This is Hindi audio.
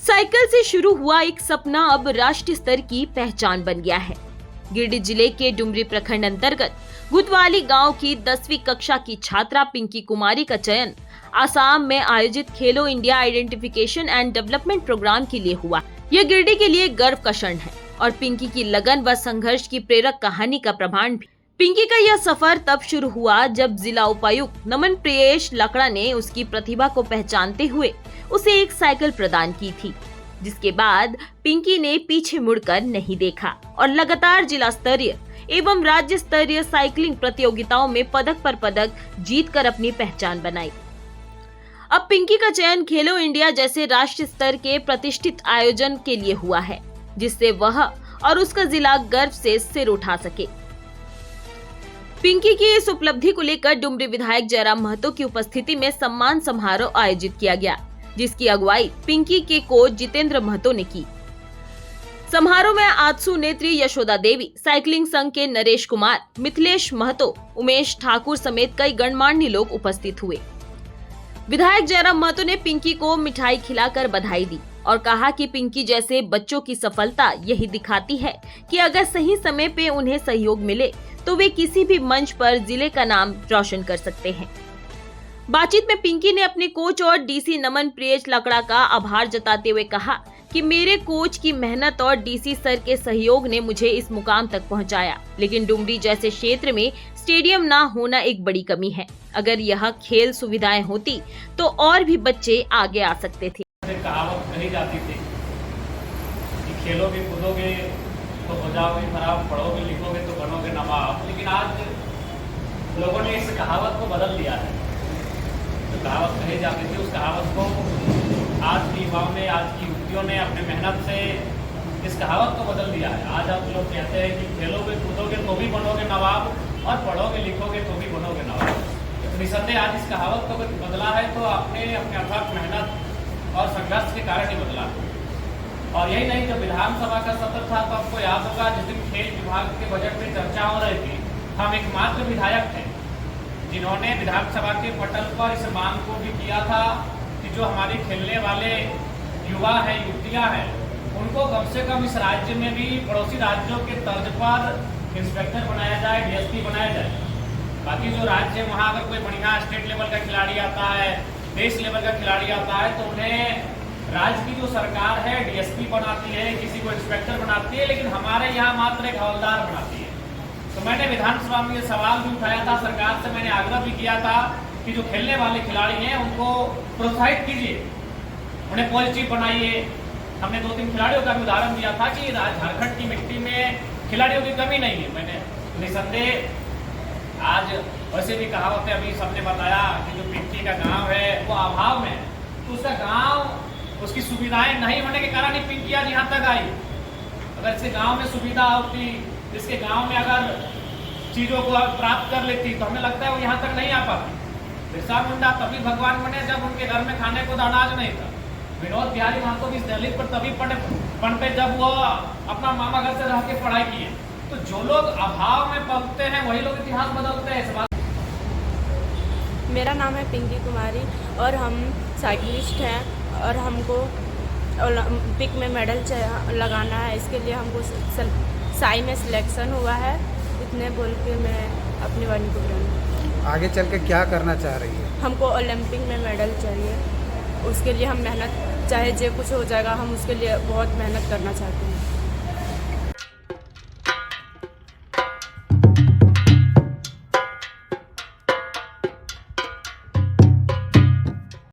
साइकिल से शुरू हुआ एक सपना अब राष्ट्रीय स्तर की पहचान बन गया है। गिरिडीह जिले के डुमरी प्रखंड अंतर्गत गुदवाली गांव की 10वीं कक्षा की छात्रा पिंकी कुमारी का चयन आसाम में आयोजित Khelo India identification and development program के लिए हुआ। यह गिरिडीह के लिए गर्व का क्षण है और पिंकी की लगन व संघर्ष की प्रेरक कहानी का प्रमाण भी। पिंकी का यह सफर तब शुरू हुआ जब जिला उपायुक्त नमन प्रियेश लकड़ा ने उसकी प्रतिभा को पहचानते हुए उसे एक साइकिल प्रदान की थी, जिसके बाद पिंकी ने पीछे मुड़कर नहीं देखा और लगातार जिला स्तरीय एवं राज्य स्तरीय साइकिलिंग प्रतियोगिताओं में पदक पर पदक जीतकर अपनी पहचान बनाई। अब पिंकी का चयन खेलो इंडिया जैसे राष्ट्रीय स्तर के प्रतिष्ठित आयोजन के लिए हुआ है, जिससे वह और उसका जिला गर्व से सिर उठा सके। पिंकी की इस उपलब्धि को लेकर डुमरी विधायक जयराम महतो की उपस्थिति में सम्मान समारोह आयोजित किया गया, जिसकी अगुवाई पिंकी के कोच जितेंद्र महतो ने की। समारोह में आजसू नेत्री यशोदा देवी, साइकिलिंग संघ के नरेश कुमार, मिथिलेश महतो, उमेश ठाकुर समेत कई गणमान्य लोग उपस्थित हुए। विधायक जयराम महतो ने पिंकी को मिठाई खिलाकर बधाई दी और कहा कि पिंकी जैसे बच्चों की सफलता यही दिखाती है कि अगर सही समय पे उन्हें सहयोग मिले तो वे किसी भी मंच पर जिले का नाम रोशन कर सकते हैं। बातचीत में पिंकी ने अपने कोच और डीसी नमन प्रियेश लकड़ा का आभार जताते हुए कहा कि मेरे कोच की मेहनत और डीसी सर के सहयोग ने मुझे इस मुकाम तक पहुंचाया, लेकिन डुमरी जैसे क्षेत्र में स्टेडियम ना होना एक बड़ी कमी है। अगर यह खेल सुविधाएं होती तो और भी बच्चे आगे आ सकते थे। कहावत कही जाती थी कि खेलोगे कूदोगे तो हो जाओगे खराब, पढ़ोगे लिखोगे तो बनोगे नवाब, लेकिन आज लोगों ने इस कहावत को बदल दिया है। जो कहावत कही जाती थी उस कहावत को आज की युवाओं ने, आज की युवतियों ने अपने मेहनत से इस कहावत को बदल दिया है। आज आप लोग कहते हैं कि खेलोगे कूदोगे तो भी बनोगे नवाब और पढ़ोगे लिखोगे तो भी बनोगे नवाब। तो निसंदेह आज इस कहावत को बदला है तो आपने अपने अथक मेहनत और संघर्ष के कारण ही बदला। और यही नहीं, जब विधानसभा का सत्र था तो आपको याद होगा जिस दिन खेल विभाग के बजट में चर्चा हो रही थी, हम एकमात्र विधायक थे जिन्होंने विधानसभा के पटल पर इस मांग को भी किया था कि जो हमारे खेलने वाले युवा हैं, युवतियां हैं, उनको कम से कम इस राज्य में भी पड़ोसी राज्यों के तर्ज पर इंस्पेक्टर बनाया जाए, डीएसपी बनाया जाए। बाकी जो राज्य है वहाँ अगर कोई बढ़िया स्टेट लेवल का खिलाड़ी आता है, देश लेवल का खिलाड़ी आता है तो उन्हें राज्य की जो सरकार है डीएसपी बनाती है, किसी को इंस्पेक्टर बनाती है, लेकिन हमारे यहाँ मात्र एक हवलदार बनाती है। तो मैंने विधानसभा में ये सवाल भी उठाया था, सरकार से मैंने आग्रह भी किया था कि जो खेलने वाले खिलाड़ी हैं उनको प्रोत्साहित कीजिए, उन्हें पॉजिटिव बनाइए। हमने 2-3 खिलाड़ियों का भी उदाहरण दिया था कि झारखंड की मिट्टी में खिलाड़ियों की कमी नहीं है। मैंने निसंदेह आज वैसे भी कहावतें अभी सबने बताया कि जो पिंकी का गाँव है वो अभाव में, तो उसका गाँव उसकी सुविधाएं नहीं होने के कारण ही पिंकी आज यहाँ तक आई। अगर इसके गांव में सुविधा होती, इसके गांव में अगर चीज़ों को प्राप्त कर लेती तो हमें लगता है वो यहाँ तक नहीं आ पाती। बिरसा मुंडा तभी भगवान बने जब उनके घर में खाने को अनाज नहीं था। विनोद बिहारी महतो भी दलित पर तभी पनपे जब वो अपना मामा घर से रह के पढ़ाई किए। तो जो लोग अभाव में पलते हैं वही लोग इतिहास बदलते हैं। इस बात मेरा नाम है पिंकी कुमारी और हम साइकिलिस्ट हैं और हमको ओलंपिक में मेडल लगाना है। इसके लिए हमको साई में सिलेक्शन हुआ है। इतने बोल के मैं अपनी वाणी को बुलाऊँ। आगे चल के क्या करना चाह रही है? हमको ओलंपिक में मेडल चाहिए, उसके लिए हम मेहनत, चाहे जो कुछ हो जाएगा, हम उसके लिए बहुत मेहनत करना चाहते हैं।